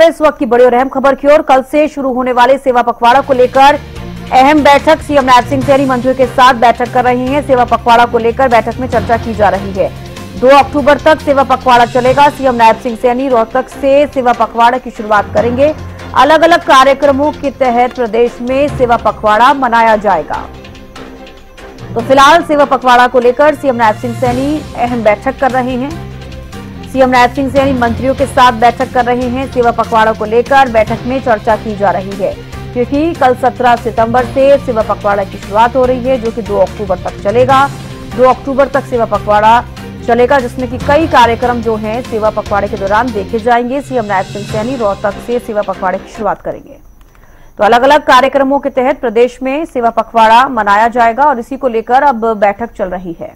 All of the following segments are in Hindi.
इस वक्त की बड़ी और अहम खबर की ओर। कल से शुरू होने वाले सेवा पखवाड़ा को लेकर अहम बैठक सीएम नायब सिंह सैनी मंत्रियों के साथ बैठक कर रहे हैं। सेवा पखवाड़ा को लेकर बैठक में चर्चा की जा रही है। 2 अक्टूबर तक सेवा पखवाड़ा चलेगा। सीएम नायब सिंह सैनी रोहतक से सेवा पखवाड़ा की शुरुआत करेंगे। अलग अलग कार्यक्रमों के तहत प्रदेश में सेवा पखवाड़ा मनाया जाएगा। तो फिलहाल सेवा पखवाड़ा को लेकर सीएम नायब सिंह सैनी अहम बैठक कर रहे हैं। सीएम नायब सिंह सैनी मंत्रियों के साथ बैठक कर रहे हैं। सेवा पखवाड़ा को लेकर बैठक में चर्चा की जा रही है, क्योंकि कल 17 सितंबर से सेवा पखवाड़ा की शुरुआत हो रही है, जो कि 2 अक्टूबर तक चलेगा। 2 अक्टूबर तक सेवा पखवाड़ा चलेगा, जिसमें कि कई कार्यक्रम जो हैं सेवा पखवाड़े के दौरान देखे जाएंगे। सीएम नायब सिंह सैनी रोहतक से सेवा पखवाड़े की शुरुआत करेंगे। तो अलग अलग कार्यक्रमों के तहत प्रदेश में सेवा पखवाड़ा मनाया जाएगा और इसी को लेकर अब बैठक चल रही है।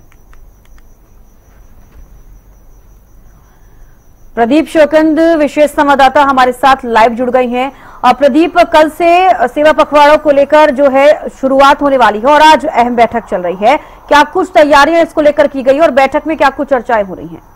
प्रदीप शोकंद विशेष संवाददाता हमारे साथ लाइव जुड़ गई हैं। और प्रदीप, कल से सेवा पखवाड़ों को लेकर जो है शुरुआत होने वाली है और आज अहम बैठक चल रही है। क्या कुछ तैयारियां इसको लेकर की गई और बैठक में क्या कुछ चर्चाएं हो रही हैं?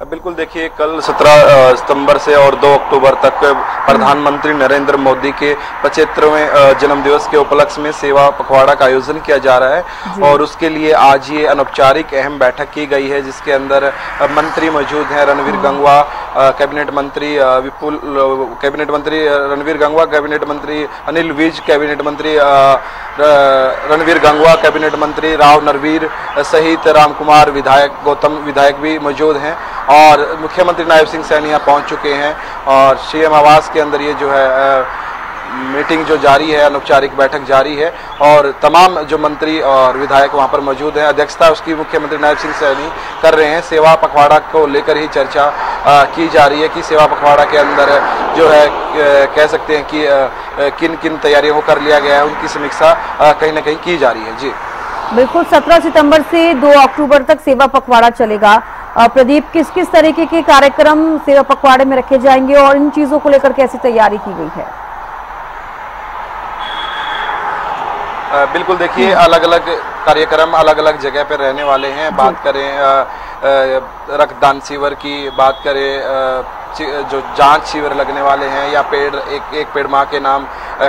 बिल्कुल, देखिए, कल 17 सितंबर से और 2 अक्टूबर तक प्रधानमंत्री नरेंद्र मोदी के 75वें जन्मदिवस के उपलक्ष्य में सेवा पखवाड़ा का आयोजन किया जा रहा है और उसके लिए आज ये अनौपचारिक अहम बैठक की गई है, जिसके अंदर मंत्री मौजूद हैं। रणवीर गंगवा कैबिनेट मंत्री, कैबिनेट मंत्री रणवीर गंगवा, कैबिनेट मंत्री अनिल विज, कैबिनेट मंत्री रणवीर गंगवा, कैबिनेट मंत्री राव नरवीर सहित रामकुमार विधायक, गौतम विधायक भी मौजूद हैं और मुख्यमंत्री नायब सिंह सैनी यहाँ पहुँच चुके हैं। और सीएम आवास के अंदर ये जो है मीटिंग जो जारी है, अनौपचारिक बैठक जारी है और तमाम जो मंत्री और विधायक वहाँ पर मौजूद हैं। अध्यक्षता उसकी मुख्यमंत्री नायब सिंह सैनी कर रहे हैं। सेवा पखवाड़ा को लेकर ही चर्चा की जा रही है कि सेवा पखवाड़ा के अंदर जो है कह सकते हैं कि किन किन तैयारियों को कर लिया गया है, उनकी समीक्षा कहीं ना कहीं की जा रही है। जी बिल्कुल, 17 सितंबर से 2 अक्टूबर तक सेवा पखवाड़ा चलेगा। प्रदीप, किस किस तरीके के कार्यक्रम सेवा पखवाड़े में रखे जाएंगे और इन चीजों को लेकर कैसी तैयारी की गई है? बिल्कुल, देखिए, अलग अलग कार्यक्रम अलग अलग जगह पर रहने वाले हैं। बात करें रक्तदान शिविर की, बात करें जो जांच शिविर लगने वाले हैं या पेड़ एक पेड़ माँ के नाम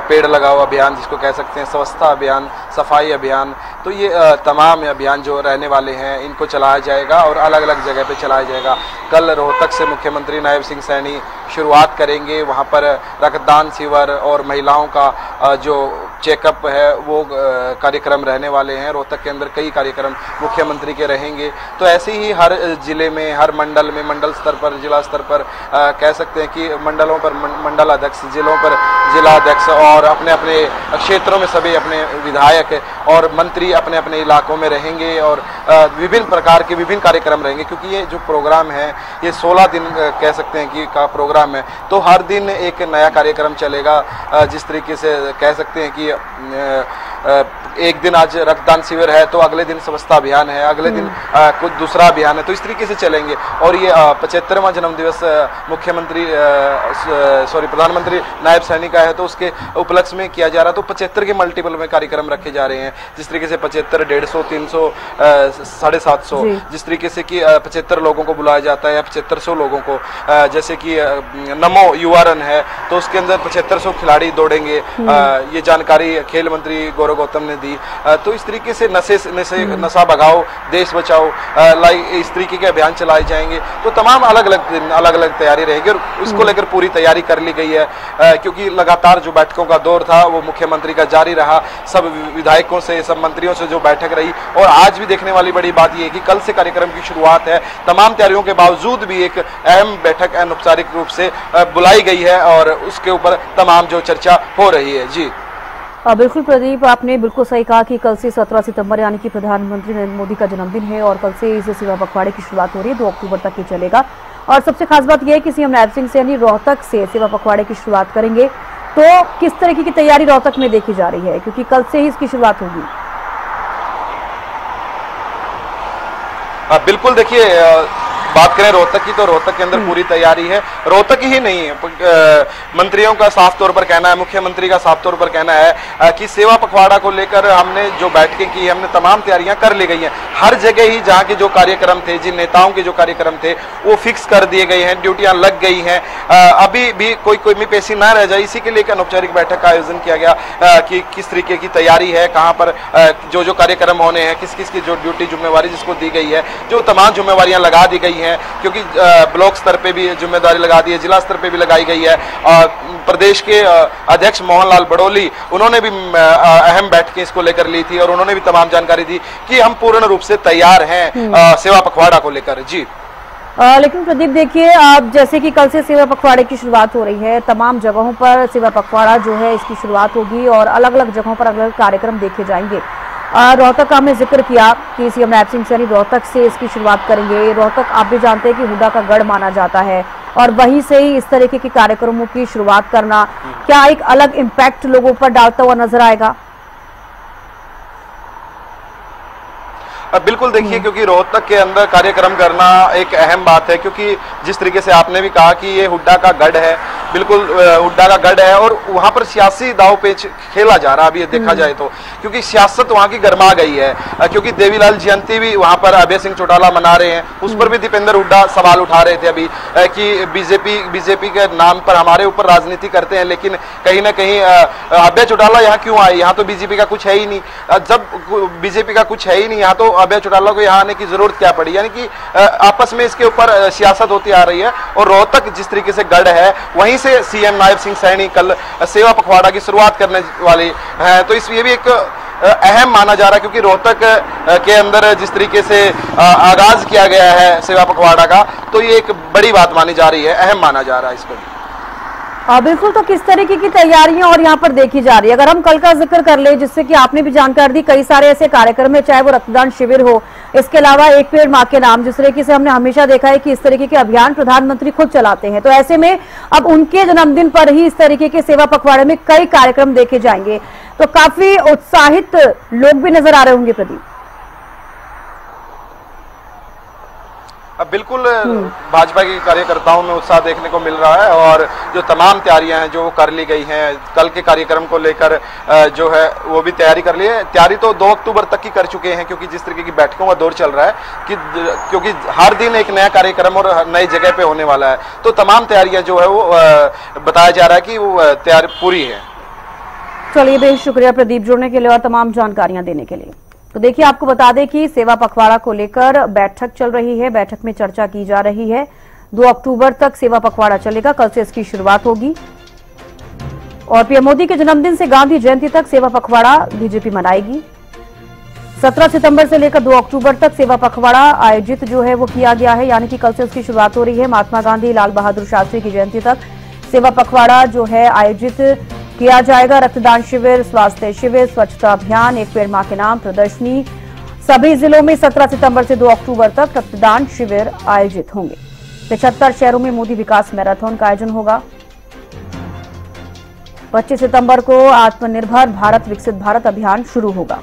पेड़ लगाओ अभियान जिसको कह सकते हैं, स्वच्छता अभियान, सफाई अभियान, तो ये तमाम अभियान जो रहने वाले हैं इनको चलाया जाएगा और अलग अलग जगह पे चलाया जाएगा। कल रोहतक से मुख्यमंत्री नायब सिंह सैनी शुरुआत करेंगे। वहाँ पर रक्तदान शिविर और महिलाओं का जो चेकअप है वो कार्यक्रम रहने वाले हैं। रोहतक के अंदर कई कार्यक्रम मुख्यमंत्री के रहेंगे। तो ऐसे ही हर जिले में, हर मंडल में, मंडल स्तर पर, जिला स्तर पर कह सकते हैं कि मंडलों पर मंडल अध्यक्ष, जिलों पर जिला अध्यक्ष और अपने अपने क्षेत्रों में सभी अपने विधायक और मंत्री अपने अपने इलाकों में रहेंगे और विभिन्न प्रकार के विभिन्न कार्यक्रम रहेंगे। क्योंकि ये जो प्रोग्राम है ये 16 दिन कह सकते हैं कि का प्रोग्राम है, तो हर दिन एक नया कार्यक्रम चलेगा। जिस तरीके से कह सकते हैं कि एक दिन आज रक्तदान शिविर है तो अगले दिन स्वच्छता अभियान है, अगले दिन कुछ दूसरा अभियान है, तो इस तरीके से चलेंगे। और ये 75वां जन्मदिवस मुख्यमंत्री प्रधानमंत्री नायब सैनी का है, तो उसके उपलक्ष्य में किया जा रहा है। तो 75 के मल्टीपल में कार्यक्रम रखे जा रहे हैं। जिस तरीके से 75, 150, 300, 750, जिस तरीके से कि 75 लोगों को बुलाया जाता है या 7500 लोगों को, जैसे कि नमो युवा रन है तो उसके अंदर 7500 खिलाड़ी दौड़ेंगे। ये जानकारी खेल मंत्री गौरव गौतम ने दी। तो इस तरीके से नशा भगाओ देश बचाओ, इस तरीके के अभियान चलाए जाएंगे। तो तमाम अलग अलग दिन अलग अलग तैयारी रहेगी और उसको लेकर पूरी तैयारी कर ली गई है, क्योंकि लगातार जो बैठकों का दौर था वो मुख्यमंत्री का जारी रहा। सब विधायकों से, सब मंत्रियों से जो बैठक रही और आज भी देखने वाली बड़ी बात यह है कि कल से कार्यक्रम की शुरुआत है। तमाम तैयारियों के बावजूद भी एक अहम बैठक अनौपचारिक रूप से बुलाई गई है और उसके ऊपर तमाम जो चर्चा हो रही है। जी बिल्कुल प्रदीप, आपने बिल्कुल सही कहा कि कल से 17 सितंबर यानी कि प्रधानमंत्री नरेंद्र मोदी का जन्मदिन है और कल से इस सेवा पखवाड़े की शुरुआत हो रही है। 2 अक्टूबर तक ये चलेगा और सबसे खास बात यह है कि सीएम नायब सिंह सैनी रोहतक से सेवा पखवाड़े की शुरुआत करेंगे। तो किस तरीके की तैयारी रोहतक में देखी जा रही है, क्योंकि कल से ही इसकी शुरुआत होगी? बिल्कुल, देखिए, बात करें रोहतक की, तो रोहतक के अंदर पूरी तैयारी है। रोहतक ही नहीं है, मंत्रियों का साफ तौर पर कहना है, मुख्यमंत्री का साफ तौर पर कहना है कि सेवा पखवाड़ा को लेकर हमने जो बैठकें की, हमने तमाम तैयारियां कर ली गई हैं। हर जगह ही जहां के जो कार्यक्रम थे, जिन नेताओं के जो कार्यक्रम थे, वो फिक्स कर दिए गए हैं, ड्यूटियां लग गई हैं। अभी भी कोई कमी पेशी ना रह जाए, इसी के लिए एक अनौपचारिक बैठक का आयोजन किया गया कि किस तरीके की तैयारी है, कहां पर जो जो कार्यक्रम होने हैं, किस किस की जो ड्यूटी जिम्मेवारी जिसको दी गई है, जो तमाम जिम्मेवारियां लगा दी गई हैं, क्योंकि ब्लॉक स्तर पे भी जिम्मेदारी लगा दी है, जिला स्तर पे भी लगाई गई है। प्रदेश के अध्यक्ष मोहनलाल बड़ोली, उन्होंने भी अहम बैठकें इसको लेकर ली थी और उन्होंने भी तमाम जानकारी दी कि हम पूर्ण रूप से तैयार हैं सेवा पखवाड़ा को लेकर। जी लेकिन प्रदीप देखिए, आप जैसे कि कल से सेवा पखवाड़े की शुरुआत हो रही है, तमाम जगहों पर सेवा पखवाड़ा जो है इसकी शुरुआत होगी और अलग अलग जगहों पर अलग अलग कार्यक्रम देखे जाएंगे। रोहतक का हमने जिक्र किया कि सीएम नायब सिंह सैनी रोहतक से इसकी शुरुआत करेंगे। रोहतक आप भी जानते हैं कि हुड्डा का गढ़ माना जाता है और वहीं से ही इस तरीके के कार्यक्रमों की शुरुआत करना क्या एक अलग इम्पैक्ट लोगों पर डालता हुआ नजर आएगा? बिल्कुल देखिए, क्योंकि रोहतक के अंदर कार्यक्रम करना एक अहम बात है, क्योंकि जिस तरीके से आपने भी कहा कि ये हुड्डा का गढ़ है, बिल्कुल हुड्डा का गढ़ है और वहां पर सियासी दाव पेच खेला जा रहा है। अभी देखा जाए तो, क्योंकि सियासत वहां की गर्मा गई है, क्योंकि देवीलाल जयंती भी वहां पर अभय सिंह चौटाला मना रहे हैं, उस पर भी दीपेंद्र हुड्डा सवाल उठा रहे थे अभी कि बीजेपी के नाम पर हमारे ऊपर राजनीति करते हैं, लेकिन कहीं ना कहीं अभय चौटाला यहाँ क्यों आए, यहाँ तो बीजेपी का कुछ है ही नहीं। जब बीजेपी का कुछ है ही नहीं यहाँ, तो अभय चौटाला को यहाँ आने की जरूरत क्या पड़ी? यानी कि आपस में इसके ऊपर सियासत होती आ रही है। और रोहतक जिस तरीके से गढ़ है, वहीं से सीएम नायब सिंह सैनी कल सेवा पखवाड़ा की शुरुआत करने वाले हैं, तो ये भी एक अहम माना जा रहा है, क्योंकि रोहतक के अंदर जिस तरीके से आगाज किया गया है सेवा पखवाड़ा का, तो ये एक बड़ी बात मानी जा रही है, अहम माना जा रहा है इसको। बिल्कुल, तो किस तरीके की तैयारियां और यहाँ पर देखी जा रही है? अगर हम कल का जिक्र कर ले, जिससे कि आपने भी जानकारी दी, कई सारे ऐसे कार्यक्रम है, चाहे वो रक्तदान शिविर हो, इसके अलावा एक पेड़ माँ के नाम, जिस तरीके से हमने हमेशा देखा है कि इस तरीके के अभियान प्रधानमंत्री खुद चलाते हैं, तो ऐसे में अब उनके जन्मदिन पर ही इस तरीके के सेवा पखवाड़े में कई कार्यक्रम देखे जाएंगे, तो काफी उत्साहित लोग भी नजर आ रहे होंगे प्रदीप। बिल्कुल, भाजपा के कार्यकर्ताओं में उत्साह देखने को मिल रहा है और जो तमाम तैयारियां हैं जो कर ली गई हैं, कल के कार्यक्रम को लेकर जो है वो भी तैयारी कर ली है। तैयारी तो 2 अक्टूबर तक की कर चुके हैं, क्योंकि जिस तरीके की बैठकों का दौर चल रहा है कि क्योंकि हर दिन एक नया कार्यक्रम और नई जगह पे होने वाला है, तो तमाम तैयारियां जो है वो बताया जा रहा है कि वो तैयारी पूरी है। चलिए, बेहद शुक्रिया प्रदीप जुड़ने के लिए और तमाम जानकारियां देने के लिए। तो देखिए, आपको बता दें कि सेवा पखवाड़ा को लेकर बैठक चल रही है, बैठक में चर्चा की जा रही है। 2 अक्टूबर तक सेवा पखवाड़ा चलेगा, कल से इसकी शुरुआत होगी और पीएम मोदी के जन्मदिन से गांधी जयंती तक सेवा पखवाड़ा बीजेपी मनाएगी। 17 सितंबर से लेकर 2 अक्टूबर तक सेवा पखवाड़ा आयोजित जो है वो किया गया है, यानी कि कल से उसकी शुरुआत हो रही है। महात्मा गांधी लाल बहादुर शास्त्री की जयंती तक सेवा पखवाड़ा जो है आयोजित किया जाएगा। रक्तदान शिविर, स्वास्थ्य शिविर, स्वच्छता अभियान, एक पेड़ मां के नाम, प्रदर्शनी, सभी जिलों में 17 सितंबर से 2 अक्टूबर तक रक्तदान शिविर आयोजित होंगे। 75 शहरों में मोदी विकास मैराथन का आयोजन होगा। 25 सितंबर को आत्मनिर्भर भारत विकसित भारत अभियान शुरू होगा।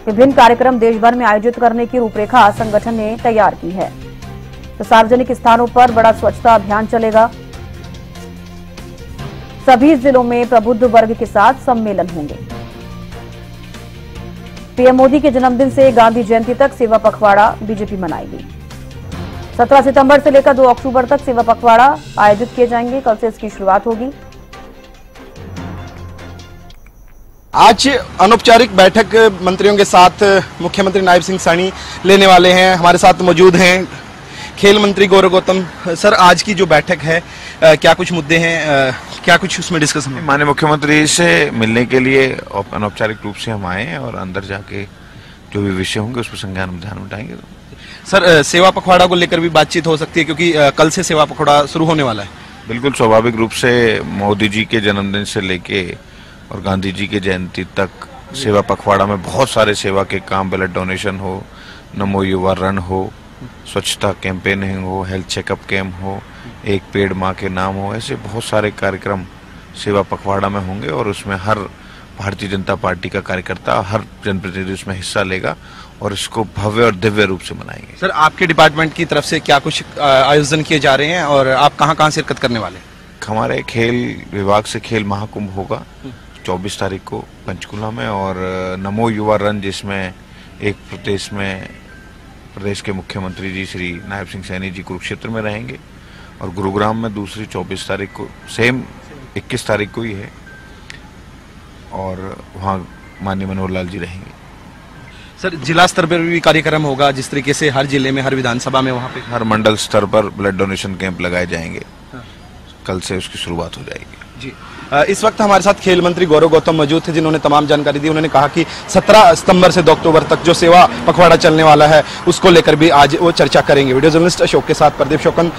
विभिन्न कार्यक्रम देश भर में आयोजित करने की रूपरेखा संगठन ने तैयार की है। तो सार्वजनिक स्थानों पर बड़ा स्वच्छता अभियान चलेगा। सभी जिलों में प्रबुद्ध वर्ग के साथ सम्मेलन होंगे। पीएम मोदी के जन्मदिन से गांधी जयंती तक सेवा पखवाड़ा बीजेपी मनाएगी। 17 सितंबर से लेकर 2 अक्टूबर तक सेवा पखवाड़ा आयोजित किए जाएंगे, कल से इसकी शुरुआत होगी। आज अनौपचारिक बैठक मंत्रियों के साथ मुख्यमंत्री नायब सिंह सैनी लेने वाले हैं। हमारे साथ मौजूद हैं खेल मंत्री गौरव गौतम। सर, आज की जो बैठक है क्या कुछ मुद्दे हैं, क्या कुछ उसमें डिस्कशन है? माननीय मुख्यमंत्री से मिलने के लिए अनौपचारिक रूप से हम आए हैं और अंदर जाके जो भी विषय होंगे उस पर संज्ञान ध्यान उठाएंगे। सर, सेवा पखवाड़ा को लेकर भी बातचीत हो सकती है, क्योंकि कल से सेवा पखवाड़ा शुरू होने वाला है। बिल्कुल स्वाभाविक रूप से मोदी जी के जन्मदिन से लेके और गांधी जी के जयंती तक सेवा पखवाड़ा में बहुत सारे सेवा के काम, ब्लड डोनेशन हो, नमो युवा रन हो, स्वच्छता कैंपेनिंग हो, हेल्थ चेकअप कैंप हो, एक पेड़ माँ के नाम हो, ऐसे बहुत सारे कार्यक्रम सेवा पखवाड़ा में होंगे और उसमें हर भारतीय जनता पार्टी का कार्यकर्ता, हर जनप्रतिनिधि उसमें हिस्सा लेगा और इसको भव्य और दिव्य रूप से मनाएंगे। सर, आपके डिपार्टमेंट की तरफ से क्या कुछ आयोजन किए जा रहे हैं और आप कहाँ शिरकत करने वाले हैं? हमारे खेल विभाग से खेल महाकुंभ होगा 24 तारीख को पंचकुला में, और नमो युवा रन, जिसमें एक प्रदेश के मुख्यमंत्री जी श्री नायब सिंह सैनी जी कुरुक्षेत्र में रहेंगे, और गुरुग्राम में दूसरी 24 तारीख को, सेम 21 तारीख को ही है, और वहाँ माननीय मनोहर लाल जी रहेंगे। सर, जिला स्तर पर भी कार्यक्रम होगा जिस तरीके से हर जिले में, हर विधानसभा में, वहाँ पे हर मंडल स्तर पर ब्लड डोनेशन कैंप लगाए जाएंगे। कल से उसकी शुरुआत हो जाएगी। जी, इस वक्त हमारे साथ खेल मंत्री गौरव गौतम मौजूद थे, जिन्होंने तमाम जानकारी दी। उन्होंने कहा कि 17 सितंबर से 2 अक्टूबर तक जो सेवा पखवाड़ा चलने वाला है उसको लेकर भी आज वो चर्चा करेंगे। वीडियो जर्नलिस्ट अशोक के साथ प्रदीप शोकन,